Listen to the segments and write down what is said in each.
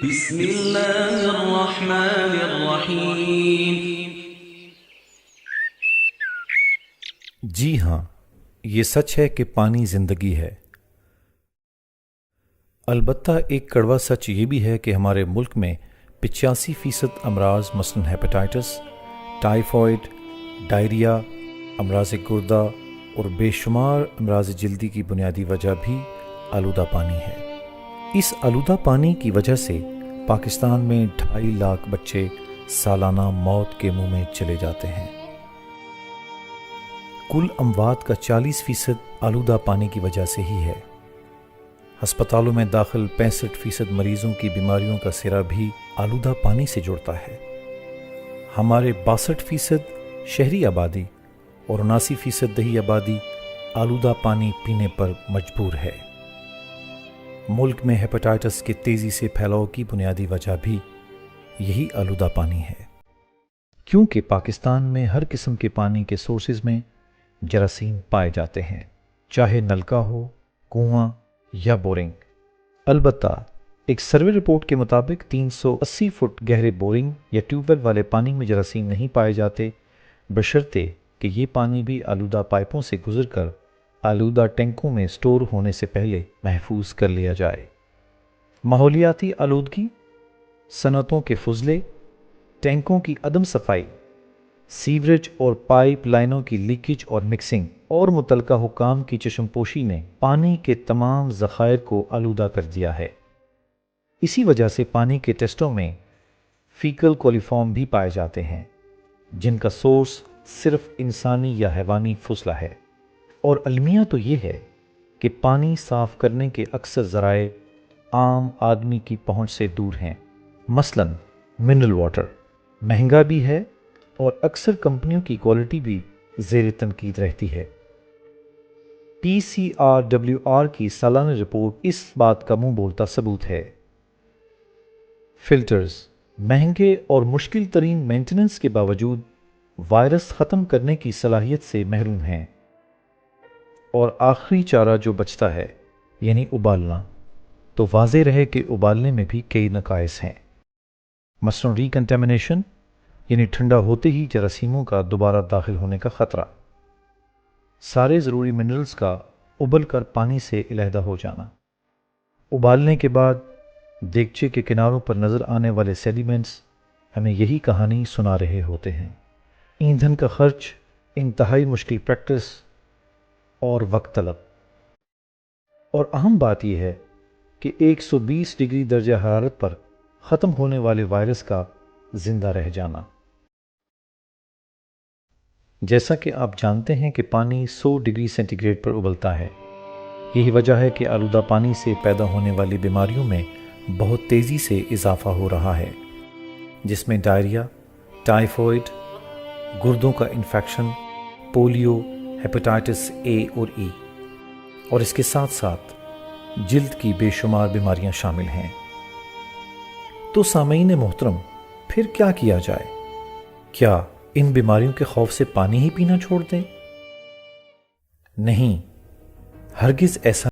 بسم اللہ الرحمن الرحیم۔ جی ہاں، یہ سچ ہے کہ پانی زندگی ہے۔ البتہ ایک کڑوا سچ یہ بھی ہے کہ ہمارے ملک میں 85% امراض مثلاً ہیپاٹائٹس، ٹائیفائڈ، ڈائریا، امراض گردہ اور بے شمار امراض جلدی کی بنیادی وجہ بھی آلودہ پانی ہے۔ اس آلودہ پانی کی وجہ سے پاکستان میں 2.5 لاکھ بچے سالانہ موت کے منہ میں چلے جاتے ہیں۔ کل اموات کا 40% آلودہ پانی کی وجہ سے ہی ہے۔ ہسپتالوں میں داخل 65% مریضوں کی بیماریوں کا سرا بھی آلودہ پانی سے جڑتا ہے۔ ہمارے 62% شہری آبادی اور 79% دیہی آبادی آلودہ پانی پینے پر مجبور ہے۔ ملک میں ہیپاٹائٹس کے تیزی سے پھیلاؤ کی بنیادی وجہ بھی یہی آلودہ پانی ہے، کیونکہ پاکستان میں ہر قسم کے پانی کے سورسز میں جراثیم پائے جاتے ہیں، چاہے نلکا ہو، کنواں یا بورنگ۔ البتہ ایک سروے رپورٹ کے مطابق 380 فٹ گہرے بورنگ یا ٹیوب ویل والے پانی میں جراثیم نہیں پائے جاتے، بشرطے کہ یہ پانی بھی آلودہ پائپوں سے گزر کر آلودہ ٹینکوں میں سٹور ہونے سے پہلے محفوظ کر لیا جائے۔ ماحولیاتی آلودگی، صنعتوں کے فضلے، ٹینکوں کی عدم صفائی، سیوریج اور پائپ لائنوں کی لیکیج اور مکسنگ اور متعلقہ حکام کی چشم پوشی نے پانی کے تمام ذخائر کو آلودہ کر دیا ہے۔ اسی وجہ سے پانی کے ٹیسٹوں میں فیکل کولیفارم بھی پائے جاتے ہیں، جن کا سورس صرف انسانی یا حیوانی فضلہ ہے۔ اور المیہ تو یہ ہے کہ پانی صاف کرنے کے اکثر ذرائع عام آدمی کی پہنچ سے دور ہیں۔ مثلاً منرل واٹر مہنگا بھی ہے اور اکثر کمپنیوں کی کوالٹی بھی زیر تنقید رہتی ہے۔ PCRWR کی سالانہ رپورٹ اس بات کا منہ بولتا ثبوت ہے۔ فلٹرز مہنگے اور مشکل ترین مینٹیننس کے باوجود وائرس ختم کرنے کی صلاحیت سے محروم ہیں، اور آخری چارہ جو بچتا ہے یعنی ابالنا، تو واضح رہے کہ ابالنے میں بھی کئی نقائص ہیں۔ مثلاً ریکنٹیمنیشن یعنی ٹھنڈا ہوتے ہی جراثیموں کا دوبارہ داخل ہونے کا خطرہ، سارے ضروری منرلز کا ابل کر پانی سے علیحدہ ہو جانا، ابالنے کے بعد دیگچے کے کناروں پر نظر آنے والے سیڈیمنٹس ہمیں یہی کہانی سنا رہے ہوتے ہیں۔ ایندھن کا خرچ انتہائی مشکل پریکٹس اور وقت طلب، اور اہم بات یہ ہے کہ 120 ڈگری درجہ حرارت پر ختم ہونے والے وائرس کا زندہ رہ جانا۔ جیسا کہ آپ جانتے ہیں کہ پانی 100 ڈگری سینٹی گریڈ پر ابلتا ہے۔ یہی وجہ ہے کہ آلودہ پانی سے پیدا ہونے والی بیماریوں میں بہت تیزی سے اضافہ ہو رہا ہے، جس میں ڈائریا، ٹائیفائڈ، گردوں کا انفیکشن، پولیو، ہیپاٹائٹس اے اور ای، اور اس کے ساتھ ساتھ جلد کی بے شمار بیماریاں شامل ہیں۔ تو سامعین محترم، پھر کیا کیا جائے؟ کیا ان بیماریوں کے خوف سے پانی ہی پینا چھوڑ دیں؟ نہیں، ہرگز ایسا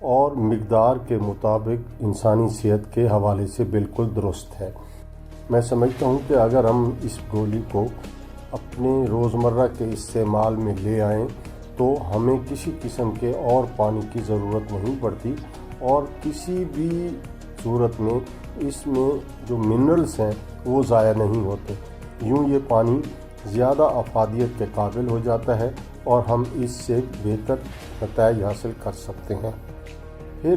اور مقدار کے مطابق انسانی صحت کے حوالے سے بالکل درست ہے۔ میں سمجھتا ہوں کہ اگر ہم اس گولی کو اپنے روزمرہ کے استعمال میں لے آئیں تو ہمیں کسی قسم کے اور پانی کی ضرورت نہیں پڑتی، اور کسی بھی صورت میں اس میں جو منرلز ہیں وہ ضائع نہیں ہوتے۔ یوں یہ پانی زیادہ افادیت کے قابل ہو جاتا ہے اور ہم اس سے بہتر نتائج حاصل کر سکتے ہیں۔ پھر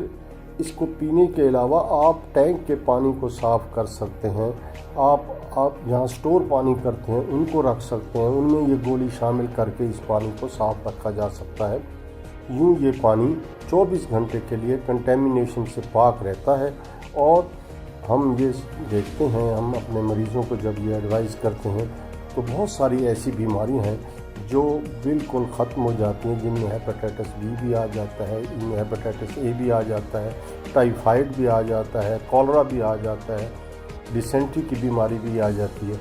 اس کو پینے کے علاوہ آپ ٹینک کے پانی کو صاف کر سکتے ہیں، آپ جہاں سٹور پانی کرتے ہیں ان کو رکھ سکتے ہیں، ان میں یہ گولی شامل کر کے اس پانی کو صاف رکھا جا سکتا ہے۔ یوں یہ پانی 24 گھنٹے کے لیے کنٹیمنیشن سے پاک رہتا ہے، اور ہم یہ دیکھتے ہیں، ہم اپنے مریضوں کو جب یہ ایڈوائز کرتے ہیں تو بہت ساری ایسی بیماریاں ہیں جو بالکل ختم ہو جاتی ہیں، جن میں ہیپاٹائٹس بی بھی آ جاتا ہے، ان میں ہیپاٹائٹس اے بھی آ جاتا ہے، ٹائیفائڈ بھی آ جاتا ہے، کولرا بھی آ جاتا ہے، ڈیسینٹری کی بیماری بھی آ جاتی ہے۔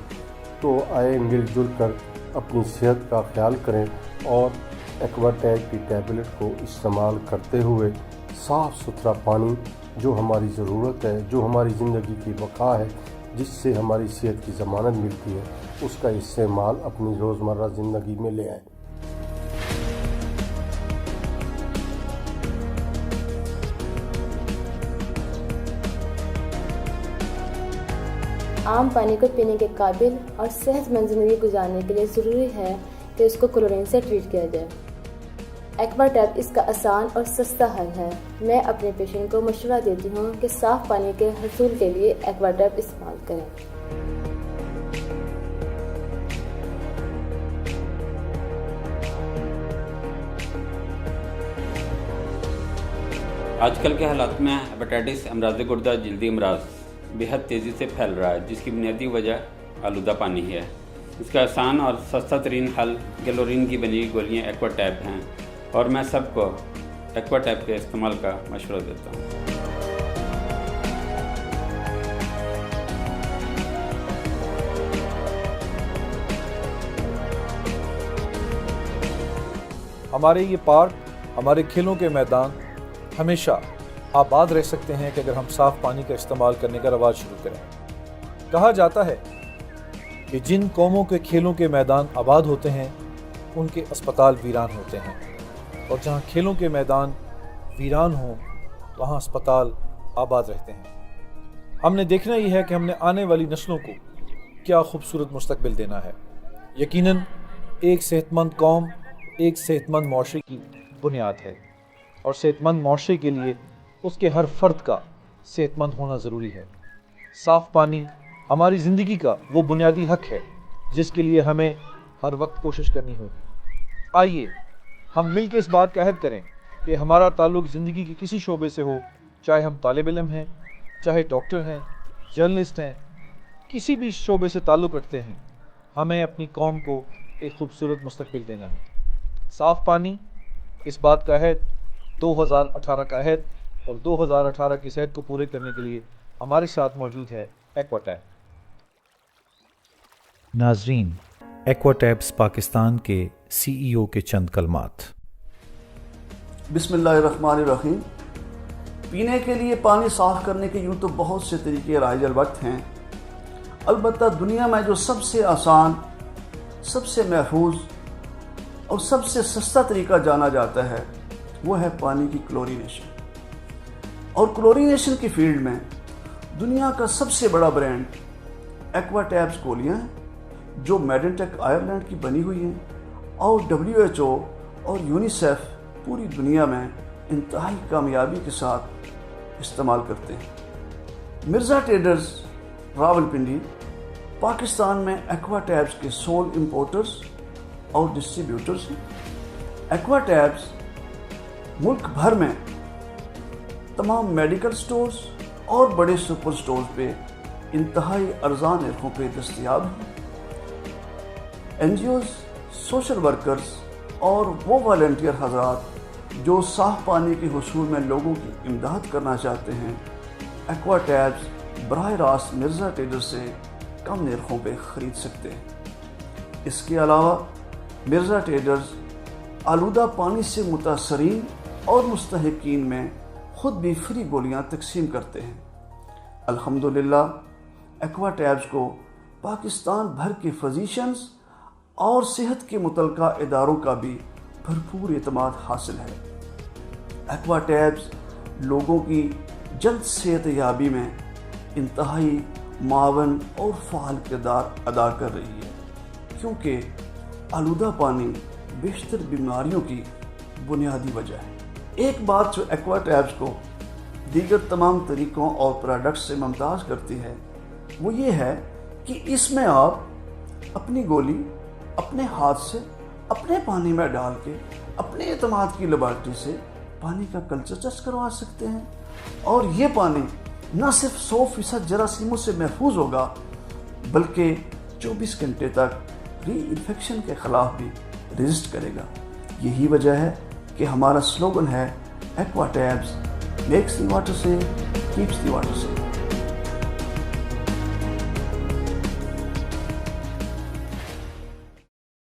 تو آئے مل جل کر اپنی صحت کا خیال کریں اور ایکواٹیب کی ٹیبلٹ کو استعمال کرتے ہوئے صاف ستھرا پانی جو ہماری ضرورت ہے، جو ہماری زندگی کی بقا ہے، جس سے ہماری صحت کی ضمانت ملتی ہے، اس کا استعمال اپنی روزمرہ زندگی میں لے آئیں۔ عام پانی کو پینے کے قابل اور صحت مند زندگی گزارنے کے لیے ضروری ہے کہ اس کو کلورین سے ٹریٹ کیا جائے۔ ایکواٹیب اس کا آسان اور سستا حل ہے۔ میں اپنے پیشنٹ کو مشورہ دیتی ہوں کہ صاف پانی کے حصول کے لیے ایکواٹیب استعمال کریں۔ آج کل کے حالات میں ہیپاٹائٹس امراض گردہ جلدی امراض بہت تیزی سے پھیل رہا ہے، جس کی بنیادی وجہ آلودہ پانی ہے۔ اس کا آسان اور سستا ترین حل کلورین کی بنی گولیاں ایکواٹیب ہیں، اور میں سب کو ایکواٹیب کے استعمال کا مشورہ دیتا ہوں۔ ہمارے یہ پارک، ہمارے کھیلوں کے میدان ہمیشہ آباد رہ سکتے ہیں کہ اگر ہم صاف پانی کا استعمال کرنے کا رواج شروع کریں۔ کہا جاتا ہے کہ جن قوموں کے کھیلوں کے میدان آباد ہوتے ہیں ان کے اسپتال ویران ہوتے ہیں، اور جہاں کھیلوں کے میدان ویران ہوں وہاں اسپتال آباد رہتے ہیں۔ ہم نے دیکھنا یہ ہے کہ ہم نے آنے والی نسلوں کو کیا خوبصورت مستقبل دینا ہے۔ یقیناً ایک صحت مند قوم ایک صحت مند معاشرے کی بنیاد ہے، اور صحت مند معاشرے کے لیے اس کے ہر فرد کا صحت مند ہونا ضروری ہے۔ صاف پانی ہماری زندگی کا وہ بنیادی حق ہے جس کے لیے ہمیں ہر وقت کوشش کرنی ہوگی۔ آئیے ہم مل کے اس بات کا عہد کریں کہ ہمارا تعلق زندگی کے کسی شعبے سے ہو، چاہے ہم طالب علم ہیں، چاہے ڈاکٹر ہیں، جرنلسٹ ہیں، کسی بھی شعبے سے تعلق رکھتے ہیں، ہمیں اپنی قوم کو ایک خوبصورت مستقبل دینا ہے۔ صاف پانی، اس بات کا عہد 2018 کا عہد، اور 2018 کی صحت کو پورے کرنے کے لیے ہمارے ساتھ موجود ہے ایکواٹیب۔ ناظرین، ایکواٹیبس پاکستان کے سی ای او کے چند کلمات۔ بسم اللہ الرحمن الرحیم۔ پینے کے لیے پانی صاف کرنے کے یوں تو بہت سے طریقے رائج الوقت ہیں، البتہ دنیا میں جو سب سے آسان، سب سے محفوظ اور سب سے سستا طریقہ جانا جاتا ہے وہ ہے پانی کی کلورینیشن۔ اور کلورینیشن کی فیلڈ میں دنیا کا سب سے بڑا برانڈ ایکواٹیبس گولیاں ہیں، جو میڈنٹیک آئرلینڈ کی بنی ہوئی ہیں، اور WHO اور یونیسیف پوری دنیا میں انتہائی کامیابی کے ساتھ استعمال کرتے ہیں۔ مرزا ٹریڈرز راولپنڈی پاکستان میں ایکواٹیبس کے سول امپورٹرز اور ڈسٹریبیوٹرز ہیں۔ ایکواٹیبس ملک بھر میں تمام میڈیکل سٹورز اور بڑے سپر سٹورز پہ انتہائی ارزاں نرخوں پہ دستیاب ہیں۔ NGOز، سوشل ورکرز اور وہ والنٹیئر حضرات جو صاف پانی کے حصول میں لوگوں کی امداد کرنا چاہتے ہیں، ایکواٹیبس براہ راست مرزا ٹریڈر سے کم نرخوں پہ خرید سکتے ہیں۔ اس کے علاوہ مرزا ٹریڈرز آلودہ پانی سے متاثرین اور مستحقین میں خود بھی فری گولیاں تقسیم کرتے ہیں۔ الحمدللہ ایکوا ٹیبز کو پاکستان بھر کے فزیشنز اور صحت کے متعلقہ اداروں کا بھی بھرپور اعتماد حاصل ہے۔ ایکوا ٹیبز لوگوں کی جلد صحت یابی میں انتہائی معاون اور فعال کردار ادا کر رہی ہے، کیونکہ آلودہ پانی بیشتر بیماریوں کی بنیادی وجہ ہے۔ ایک بات جو ایکوا ٹیبز کو دیگر تمام طریقوں اور پروڈکٹس سے ممتاز کرتی ہے وہ یہ ہے کہ اس میں آپ اپنی گولی اپنے ہاتھ سے اپنے پانی میں ڈال کے اپنے اعتماد کی لیبارٹری سے پانی کا کلچر ٹیسٹ کروا سکتے ہیں، اور یہ پانی نہ صرف 100% جراثیموں سے محفوظ ہوگا بلکہ 24 گھنٹے تک ری انفیکشن کے خلاف بھی ریزسٹ کرے گا۔ یہی وجہ ہے کہ ہمارا سلوگن ہے Aqua Tabs makes the water safe keeps the water safe.